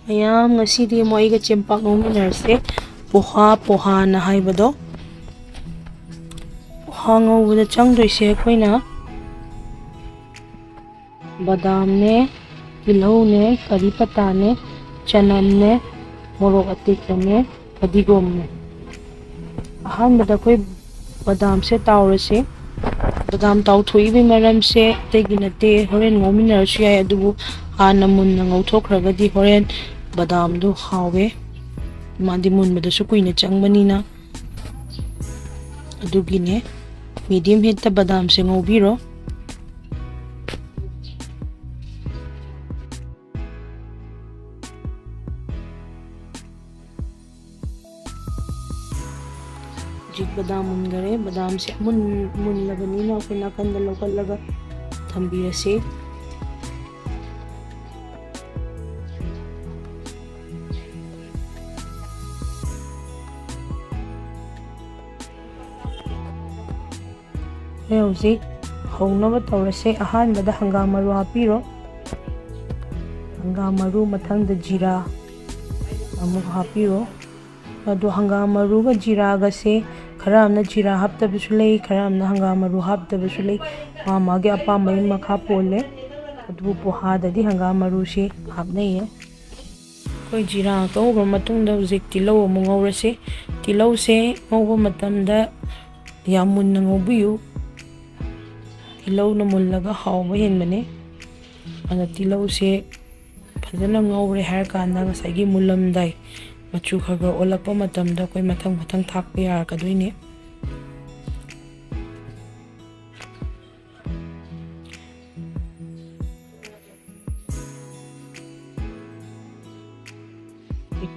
ꯃꯌꯥꯝ ꯉꯁꯤꯗꯤ ꯃꯣꯏꯒ ꯆꯦꯡꯄꯥꯛ ꯉꯧꯃꯤꯟꯅꯔꯁꯦ ꯄꯣꯍꯥꯅ ꯍꯥꯏꯕꯗꯣ ꯄꯣꯍꯥ ꯉꯧꯕꯗ ꯆꯪꯗꯣꯏꯁꯦ ꯑꯩꯈꯣꯏꯅ ꯕꯗꯥꯝꯅꯦ ꯇꯤꯜꯍꯧꯅꯦ ꯀꯔꯤ ꯄꯇꯥꯅꯦ ꯆꯅꯝꯅꯦ ꯃꯣꯔꯣꯛ ꯑꯇꯦꯛꯄꯅꯦ ꯐꯗꯤꯒꯣꯝꯅꯦ ꯑꯍꯥꯟꯕꯗ ꯑꯩꯈꯣꯏ ꯕꯗꯥꯝꯁꯦ ꯇꯥꯎꯔꯁꯦ ꯕꯗꯥꯝ ꯇꯥꯎꯊꯣꯛꯏꯕꯒꯤ ꯃꯔꯝꯁꯦ ꯑꯇꯩꯒꯤ ꯅꯠꯇꯦ ꯍꯣꯔꯦꯟ ꯉꯧꯃꯤꯟꯅꯔꯁꯨ ꯌꯥꯏ ꯑꯗꯨꯕꯨ ꯍꯥꯟꯅ ꯃꯨꯟꯅ ꯉꯧꯊꯣꯛꯈ꯭ꯔꯒꯗꯤ ꯍꯣꯔꯦꯟ ꯕꯗꯥꯝꯗꯣ ꯍꯥꯎꯋꯦ ꯃꯥꯗꯤ ꯃꯨꯟꯕꯗꯁꯨ ꯀꯨꯏꯅ ꯆꯪꯕꯅꯤꯅ ꯑꯗꯨꯒꯤꯅꯦ ꯃꯤꯗꯤꯌꯝ ꯍꯤꯠꯇ ꯕꯗꯥꯝꯁꯦ ꯉꯧꯕꯤꯔꯣ ꯍꯧꯖꯤꯛ ꯕꯗꯥꯝ ꯃꯨꯟꯈꯔꯦ ꯕꯗꯥꯝꯁꯦ ꯃꯨꯜꯂꯕꯅꯤꯅ ꯑꯩꯈꯣꯏ ꯅꯥꯀꯟꯗ ꯂꯧꯈꯠꯂꯒ ꯊꯝꯕꯤꯔꯁꯤ ꯍꯧꯖꯤꯛ ꯍꯧꯅꯕ ꯇꯧꯔꯁꯦ ꯑꯍꯥꯟꯕꯗ ꯍꯪꯒꯥꯝ ꯃꯔꯨ ꯍꯥꯞꯄꯤꯔꯣ ꯍꯪꯒꯥꯝ ꯃꯔꯨ ꯃꯊꯪꯗ ꯖꯤꯔꯥ ꯑꯃꯨꯛ ꯍꯥꯞꯄꯤꯔꯣ ꯑꯗꯣ ꯍꯪꯒꯥꯝ ꯃꯔꯨꯒ ꯖꯤꯔꯥꯒꯁꯦ ꯈꯔ ꯑꯃꯅ ꯖꯤꯔꯥ ꯍꯥꯞꯇꯕꯁꯨ ꯂꯩ ꯈꯔ ꯑꯃꯅ ꯍꯪꯒꯥꯝ ꯃꯔꯨ ꯍꯥꯞꯇꯕꯁꯨ ꯂꯩ ꯃꯥꯒꯤ ꯑꯄꯥꯝꯕꯒꯤ ꯃꯈꯥ ꯄꯣꯜꯂꯦ ꯑꯗꯨꯕꯨ ꯄꯣꯍꯥꯗꯗꯤ ꯍꯪꯒꯥꯝ ꯃꯔꯨꯁꯤ ꯍꯥꯞꯅꯩꯌꯦ ꯑꯩꯈꯣꯏ ꯖꯤꯔꯥ ꯉꯧꯈ꯭ꯔ ꯃꯇꯨꯡꯗ ꯍꯧꯖꯤꯛ ꯇꯤꯜꯍꯧ ꯑꯃꯨꯛ ꯉꯧꯔꯁꯤ ꯇꯤꯜꯍꯧꯁꯦ ꯉꯧꯕ ꯃꯇꯝꯗ ꯌꯥꯝ ꯃꯨꯟꯅ ꯉꯧꯕꯤꯌꯨ ꯇꯤꯜꯍꯧꯅ ꯃꯨꯜꯂꯒ ꯍꯥꯎꯕ ꯍꯦꯟꯕꯅꯦ ꯑꯗꯨꯅ ꯇꯤꯜꯍꯧꯁꯦ ꯐꯖꯅ ꯉꯧꯔꯦ ꯍꯥꯏꯔꯀꯥꯟꯗ ꯉꯁꯥꯏꯒꯤ ꯃꯨꯜꯂꯝꯗꯥꯏ ꯃꯆꯨ ꯈꯔ ꯈꯔ ꯑꯣꯜꯂꯛꯄ ꯃꯇꯝꯗ ꯑꯩꯈꯣꯏ ꯃꯊꯪ ꯃꯊꯪ ꯊꯥꯛꯄ ꯌꯥꯔꯛꯀꯗꯣꯏꯅꯦ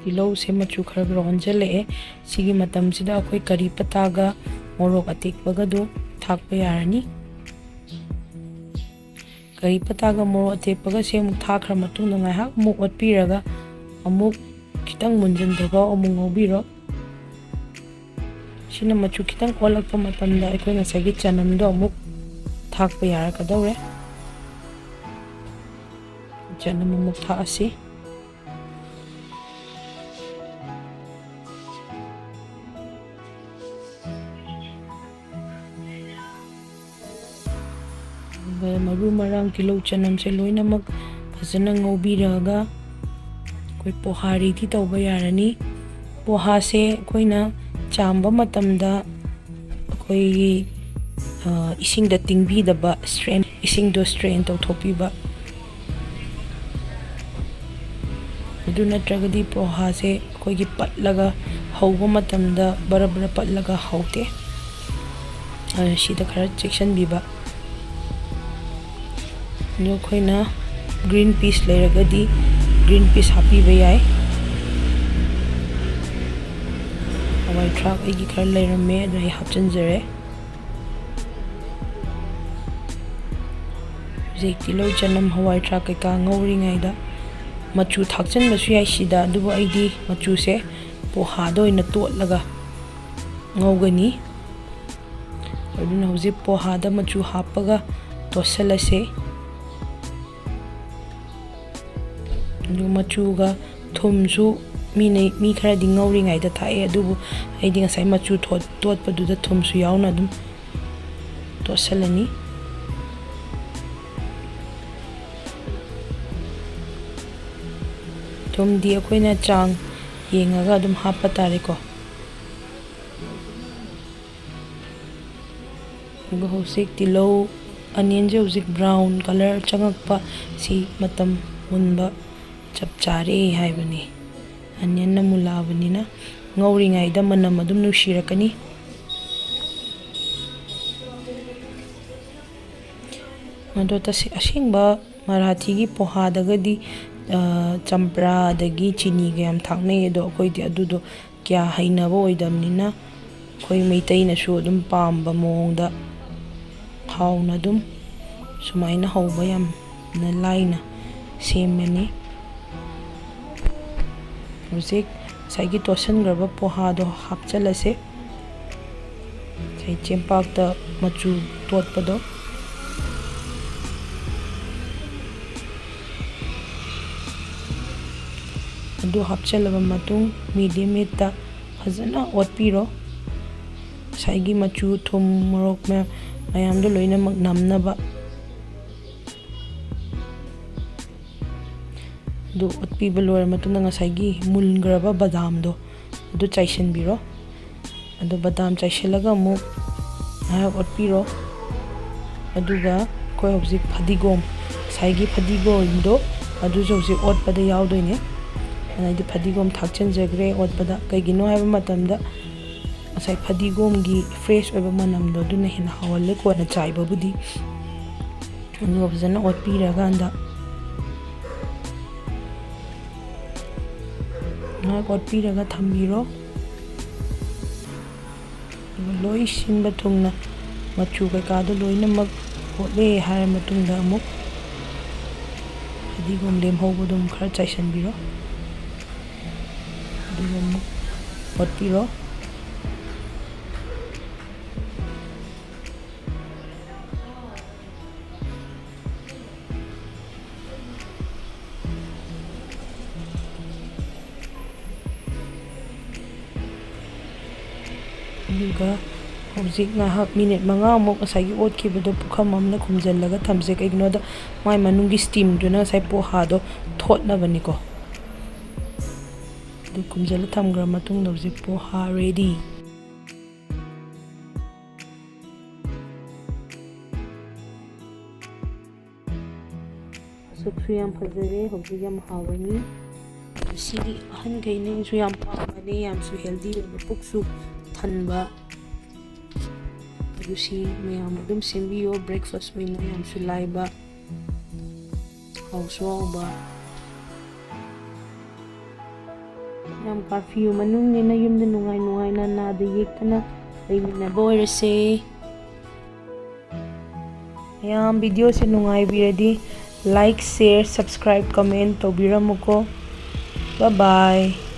ꯇꯤꯜꯍꯧꯁꯦ ꯃꯆꯨ ꯈꯔ ꯈꯔ ꯑꯣꯟꯁꯤꯜꯂꯛꯑꯦ ꯁꯤꯒꯤ ꯃꯇꯝꯁꯤꯗ ꯑꯩꯈꯣꯏ ꯀꯔꯤ ꯄꯇꯥꯒ ꯃꯣꯔꯣꯛ ꯑꯇꯦꯛꯄꯒꯗꯣ ꯊꯥꯛꯄ ꯌꯥꯔꯅꯤ ꯀꯔꯤ ꯄꯇꯥꯒ ꯃꯣꯔꯣꯛ ꯑꯇꯦꯛꯄꯒꯁꯦ ꯑꯃꯨꯛ ꯊꯥꯈ꯭ꯔ ꯃꯇꯨꯡꯗ ꯉꯥꯏꯍꯥꯛ ꯑꯃꯨꯛ ꯑꯣꯠꯄꯤꯔꯒ ꯑꯃꯨꯛ ꯈꯤꯇꯪ ꯃꯨꯟꯖꯟꯗ꯭ꯔꯤꯐꯥꯎ ꯑꯃꯨꯛ ꯉꯧꯕꯤꯔꯣ ꯁꯤꯅ ꯃꯆꯨ ꯈꯤꯇꯪ ꯑꯣꯜꯂꯛꯄ ꯃꯇꯝꯗ ꯑꯩꯈꯣই ꯉꯁꯥꯏꯒꯤ ꯆꯅꯝꯗꯣ ꯑꯃꯨꯛ ꯊꯥꯛꯄ ꯌꯥꯔꯛꯀꯗꯧꯔꯦ ꯆꯅꯝ ꯑꯃꯨꯛ ꯊꯥꯛꯑꯁꯤ ꯃꯔꯨ ꯃꯔꯥꯡ ꯇꯤꯜꯍꯧ ꯆꯅꯝꯁꯦ ꯂꯣꯏꯅꯃꯛ ꯐꯖꯅ ꯉꯧꯕꯤꯔꯒ ꯑꯩꯈꯣꯏ ꯄꯣꯍꯥ ꯔꯦꯗꯤ ꯇꯧꯕ ꯌꯥꯔꯅꯤ ꯄꯣꯍꯥꯁꯦ ꯑꯩꯈꯣꯏꯅ ꯆꯥꯝꯕ ꯃꯇꯝꯗ ꯑꯩꯈꯣꯏꯒꯤ ꯏꯁꯤꯡꯗ ꯇꯤꯡꯕꯤꯗꯕ ꯏꯁꯤꯡꯗꯣ ꯁꯇ꯭ꯔꯦꯟ ꯇꯧꯊꯣꯛꯄꯤꯕ ꯑꯗꯨ ꯅꯠꯇ꯭ꯔꯒꯗꯤ ꯄꯣꯍꯥꯁꯦ ꯑꯩꯈꯣꯏꯒꯤ ꯄꯠꯂꯒ ꯍꯧꯕ ꯃꯇꯝꯗ ꯕꯔ ꯕꯔ ꯄꯠꯂꯒ ꯍꯧꯗꯦ ꯁꯤꯗ ꯈꯔ ꯆꯦꯛꯁꯤꯟꯕꯤꯕ ꯑꯗꯣ ꯑꯩꯈꯣꯏꯅ ꯒ꯭ꯔꯤꯟ ꯄꯤꯁ ꯂꯩꯔꯒꯗꯤ ꯒ꯭ꯔꯤꯟ ꯄꯤꯁ ꯍꯥꯞꯄꯤꯕ ꯌꯥꯏ ꯍꯋꯥꯏ ꯊꯔꯥꯛ ꯑꯩꯒꯤ ꯈꯔ ꯂꯩꯔꯝꯃꯦ ꯑꯗꯨ ꯑꯩ ꯍꯥꯞꯆꯤꯟꯖꯔꯦ ꯍꯧꯖꯤꯛ ꯇꯤꯜꯍꯧ ꯆꯅꯝ ꯍꯋꯥꯏ ꯊꯔꯥꯛ ꯀꯩꯀꯥ ꯉꯧꯔꯤꯉꯩꯗ ꯃꯆꯨ ꯊꯥꯛꯆꯤꯟꯕꯁꯨ ꯌꯥꯏ ꯁꯤꯗ ꯑꯗꯨꯕꯨ ꯑꯩꯗꯤ ꯃꯆꯨꯁꯦ ꯄꯣꯍꯥꯗ ꯑꯣꯏꯅ ꯇꯣꯠꯂꯒ ꯉꯧꯒꯅꯤ ꯑꯗꯨꯅ ꯍꯧꯖꯤꯛ ꯄꯣꯍꯥꯗ ꯃꯆꯨ ꯍꯥꯞꯄꯒ ꯇꯣꯠꯁꯜꯂꯁꯦ ꯑꯗꯨ ꯃꯆꯨꯒ ꯊꯨꯝꯁꯨ ꯃꯤ ꯈꯔꯗꯤ ꯉꯧꯔꯤꯉꯩꯗ ꯊꯥꯛꯑꯦ ꯑꯗꯨꯕꯨ ꯑꯩꯗꯤ ꯉꯁꯥꯏ ꯃꯆꯨ ꯇꯣꯠꯄꯗꯨꯗ ꯊꯨꯝꯁꯨ ꯌꯥꯎꯅ ꯑꯗꯨꯝ ꯇꯣꯠꯁꯜꯂꯅꯤ ꯊꯨꯝꯗꯤ ꯑꯩꯈꯣꯏꯅ ꯆꯥꯡ ꯌꯦꯡꯉꯒ ꯑꯗꯨꯝ ꯍꯥꯞꯄ ꯇꯥꯔꯦꯀꯣ ꯑꯗꯨꯒ ꯍꯧꯖꯤꯛ ꯇꯤꯜꯍꯧ ꯑꯅꯤꯌꯟꯁꯦ ꯍꯧꯖꯤꯛ ꯕ꯭ꯔꯥꯎꯟ ꯀꯂꯔ ꯆꯪꯉꯛꯄ ꯁꯤ ꯃꯇꯝ ꯃꯨꯟꯕ ꯆꯞ ꯆꯥꯔꯦ ꯍꯥꯏꯕꯅꯤ ꯑꯅꯤꯌꯟꯅ ꯃꯨꯜꯂꯛꯑꯕꯅꯤꯅ ꯉꯧꯔꯤꯉꯩꯗ ꯃꯅꯝ ꯑꯗꯨꯝ ꯅꯨꯡꯁꯤꯔꯛꯀꯅꯤ ꯑꯗꯣ ꯑꯁꯦꯡꯕ ꯃꯔꯥꯊꯤꯒꯤ ꯄꯣꯍꯥꯗꯒꯗꯤ ꯆꯝꯄ꯭ꯔꯥ ꯑꯗꯒꯤ ꯆꯤꯅꯤꯒ ꯌꯥꯝ ꯊꯥꯛꯅꯩ ꯑꯗꯣ ꯑꯩꯈꯣꯏꯗꯤ ꯑꯗꯨꯗꯣ ꯀꯌꯥ ꯍꯩꯅꯕ ꯑꯣꯏꯗꯕꯅꯤꯅ ꯑꯩꯈꯣই ꯃꯩꯇꯩꯅꯁꯨ ꯑꯗꯨꯝ ꯄꯥꯝꯕ ꯃꯑꯣꯡꯗ ꯍꯥꯎꯅ ꯑꯗꯨꯝ ꯁꯨꯃꯥꯏꯅ ꯍꯧꯕ ꯌꯥꯝꯅ ꯂꯥꯏꯅ ꯁꯦꯝꯃꯅꯤ ꯍꯧꯖꯤꯛ ꯉꯁꯥꯏꯒꯤ ꯇꯣꯠꯁꯟꯈ꯭ꯔꯕ ꯄꯣꯍꯥꯗꯣ ꯍꯥꯞꯆꯜꯂꯁꯦ ꯉꯁꯥꯏ ꯆꯦꯡꯄꯥꯛꯇ ꯃꯆꯨ ꯇꯣꯠꯄꯗꯣ ꯑꯗꯨ ꯍꯥꯞꯆꯤꯜꯂꯕ ꯃꯇꯨꯡ ꯃꯤꯗꯤꯌꯝ ꯍꯤꯠꯇ ꯐꯖꯅ ꯑꯣꯠꯄꯤꯔꯣ ꯉꯁꯥꯏꯒꯤ ꯃꯆꯨ ꯊꯨꯝ ꯃꯣꯔꯣꯛ ꯃꯌꯥꯝꯗꯣ ꯂꯣꯏꯅꯃꯛ ꯅꯝꯅꯕ ꯑꯗꯨ ꯑꯣꯠꯄꯤꯕ ꯂꯣꯏꯔ ꯃꯇꯨꯡꯗ ꯉꯁꯥꯏꯒꯤ ꯃꯨꯟꯈ꯭ꯔꯕ ꯕꯗꯥꯝꯗꯣ ꯑꯗꯨ ꯆꯥꯏꯁꯤꯟꯕꯤꯔꯣ ꯑꯗꯨ ꯕꯗꯥꯝ ꯆꯥꯏꯁꯤꯜꯂꯒ ꯑꯃꯨꯛ ꯉꯥꯏꯍꯥꯛ ꯑꯣꯠꯄꯤꯔꯣ ꯑꯗꯨꯒ ꯑꯩꯈꯣꯏ ꯍꯧꯖꯤꯛ ꯐꯗꯤꯒꯣꯝ ꯉꯁꯥꯏꯒꯤ ꯐꯗꯤꯒꯣꯝꯗꯣ ꯑꯗꯨꯁꯨ ꯍꯧꯖꯤꯛ ꯑꯣꯠꯄꯗ ꯌꯥꯎꯗꯣꯏꯅꯦ ꯑꯗꯩꯗꯤ ꯐꯗꯤꯒꯣꯝ ꯊꯥꯛꯆꯤꯟꯖꯈ꯭ꯔꯦ ꯑꯣꯠꯄꯗ ꯀꯩꯒꯤꯅꯣ ꯍꯥꯏꯕ ꯃꯇꯝꯗꯉꯁꯥꯏ ꯐꯗꯤꯒꯣꯝꯒꯤ ꯐ꯭ꯔꯦꯁ ꯑꯣꯏꯕ ꯃꯅꯝꯗꯣ ꯑꯗꯨꯅ ꯍꯦꯟꯅ ꯍꯥꯎꯍꯜꯂꯦ ꯀꯣꯟꯅ ꯆꯥꯏꯕꯕꯨꯗꯤ ꯑꯗꯨꯒ ꯐꯖꯅ ꯑꯣꯠꯄꯤꯔꯀꯥꯟꯗ ꯉꯥꯏꯍꯥꯛ ꯑꯣꯠꯄꯤꯔꯒ ꯊꯝꯕꯤꯔꯣ ꯑꯗꯨꯒ ꯂꯣꯏ ꯁꯤꯟꯕ ꯊꯨꯡꯅ ꯃꯆꯨ ꯀꯩꯀꯥꯗꯣ ꯂꯣꯏꯅꯃꯛ ꯑꯣꯠꯂꯦ ꯍꯥꯏꯔ ꯃꯇꯨꯡꯗ ꯑꯃꯨꯛ ꯐꯗꯤꯒꯣꯝ ꯂꯦꯝꯍꯧꯕꯗꯣ ꯑꯃꯨꯛ ꯈꯔ ꯆꯥꯏꯁꯤꯟꯕꯤꯔꯣ ꯑꯗꯨꯒ ꯑꯃꯨꯛ ꯑꯣꯠꯄꯤꯔꯣ ꯑꯗꯨꯒ ꯍꯧꯖꯤꯛ ꯉꯥꯏꯍꯥꯛ ꯃꯤꯅꯤꯠ 5 ꯉꯁꯥꯏꯒꯤ ꯑꯣꯠꯈꯤꯕꯗꯣ ꯄꯨꯈꯝ ꯑꯃꯅ ꯈꯨꯝꯖꯤꯜꯂꯒ ꯊꯝꯖꯦ ꯀꯩꯒꯤꯅꯣꯗ ꯃꯥꯏ ꯃꯅꯨꯡꯒꯤ ꯁ꯭ꯇꯤꯝꯗꯨꯅ ꯉꯁꯥꯏ ꯄꯣꯍꯥꯗꯣ ꯊꯣꯠꯅꯕꯅꯤꯀꯣ ꯑꯗꯨ ꯈꯨꯝꯖꯤꯜꯂ ꯊꯝꯈ꯭ꯔ ꯃꯇꯨꯡꯗ ꯍꯧꯖꯤꯛ ꯄꯣꯍꯥ ꯔꯦꯗꯤ ꯁꯨꯛꯁꯨ ꯌꯥꯝ ꯐꯖꯔꯦ ꯍꯧꯖꯤꯛ ꯌꯥꯝ ꯍꯥꯎꯔꯅꯤ ꯃꯁꯤꯗꯤ ꯑꯍꯟꯈꯩꯅꯁꯨ ꯌꯥꯝ ꯄꯥꯝꯕꯅꯦ ꯌꯥꯝꯁꯨ ꯍꯦꯜꯗꯤ ꯑꯣꯏꯕ ꯄꯨꯛꯁꯨ ꯊꯟꯕ ꯑꯗꯨ ꯁꯤ ꯃꯌꯥꯝ ꯑꯗꯨꯝ ꯁꯦꯝꯕꯤꯌꯣ ꯕ꯭ꯔꯦꯛꯐꯥꯁ ꯑꯣꯏꯅ ꯌꯥꯝꯁꯨ ꯂꯥꯏꯕ ꯍꯥꯎꯁꯨ ꯍꯥꯎꯕ ꯌꯥꯝ ꯀꯥꯔꯐ꯭ꯌꯨ ꯃꯅꯨꯡꯅꯤꯅ ꯌꯨꯝꯗ ꯅꯨꯡꯉꯥꯏ ꯅꯨꯡꯉꯥꯏꯅ ꯅꯥꯗ ꯌꯦꯛꯇꯅ ꯂꯩꯃꯤꯟꯅꯕ ꯑꯣꯏꯔꯁꯦ ꯃꯌꯥꯝ ꯚꯤꯗꯤꯑꯣꯁꯦ ꯅꯨꯡꯉꯥꯏꯕꯤꯔꯗꯤ ꯂꯥꯏꯛ ꯁꯦꯌꯔ ꯁꯕꯁꯀ꯭ꯔꯥꯏꯕ ꯀꯃꯦꯟ ꯇꯧꯕꯤꯔꯝꯃꯨꯀꯣ ꯕꯥꯏ ꯕꯥꯏ